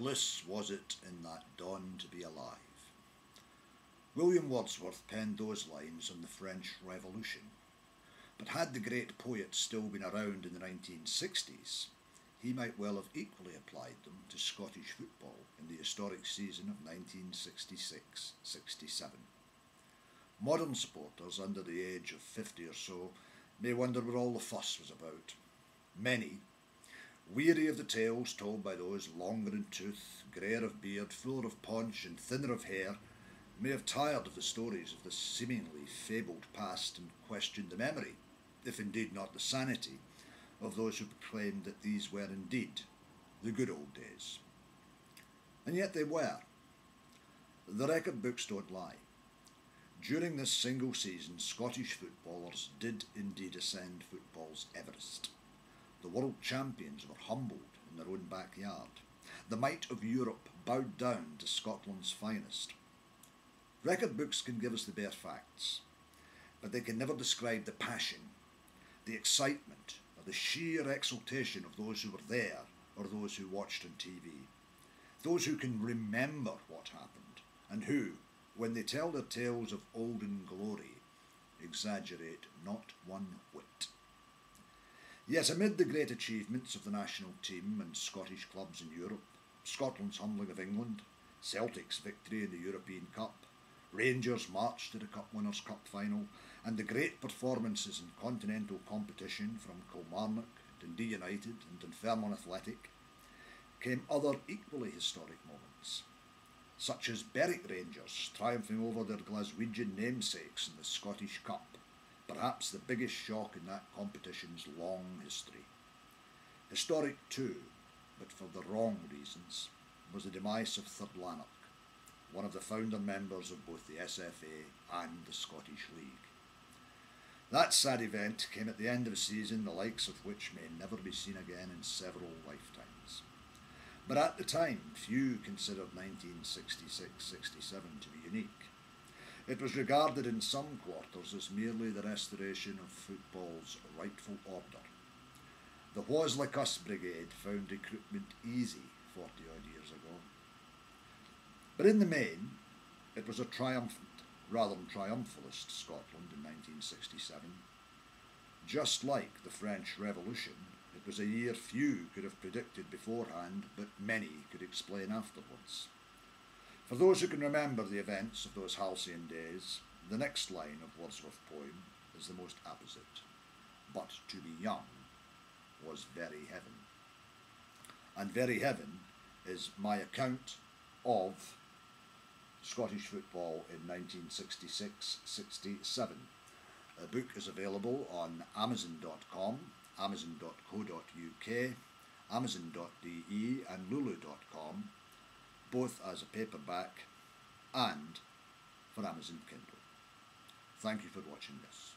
Bliss was it in that dawn to be alive. William Wordsworth penned those lines on the French Revolution, but had the great poet still been around in the 1960s, he might well have equally applied them to Scottish football in the historic season of 1966-67. Modern supporters under the age of 50 or so may wonder what all the fuss was about. Many, weary of the tales told by those longer in tooth, greyer of beard, fuller of paunch and thinner of hair, may have tired of the stories of the seemingly fabled past and questioned the memory, if indeed not the sanity, of those who proclaimed that these were indeed the good old days. And yet they were. The record books don't lie. During this single season, Scottish footballers did indeed ascend football's Everest. The world champions were humbled in their own backyard. The might of Europe bowed down to Scotland's finest. Record books can give us the bare facts, but they can never describe the passion, the excitement, or the sheer exultation of those who were there or those who watched on TV. Those who can remember what happened and who, when they tell their tales of olden glory, exaggerate not one whit. Yet amid the great achievements of the national team and Scottish clubs in Europe, Scotland's humbling of England, Celtic's victory in the European Cup, Rangers' march to the Cup Winners' Cup final, and the great performances in continental competition from Kilmarnock, Dundee United and Dunfermline Athletic, came other equally historic moments, such as Berwick Rangers triumphing over their Glaswegian namesakes in the Scottish Cup, perhaps the biggest shock in that competition's long history. Historic too, but for the wrong reasons, was the demise of Third Lanark, one of the founder members of both the SFA and the Scottish League. That sad event came at the end of a season the likes of which may never be seen again in several lifetimes. But at the time, few considered 1966-67 to be unique. It was regarded in some quarters as merely the restoration of football's rightful order. The Was Like Us Brigade found recruitment easy 40-odd years ago. But in the main, it was a triumphant, rather than triumphalist Scotland in 1967. Just like the French Revolution, it was a year few could have predicted beforehand, but many could explain afterwards. For those who can remember the events of those halcyon days, the next line of Wordsworth's poem is the most apposite. But to be young was very heaven. And very heaven is my account of Scottish football in 1966-67. The book is available on Amazon.com, Amazon.co.uk, Amazon.de and Lulu.com, both as a paperback and for Amazon Kindle. Thank you for watching this.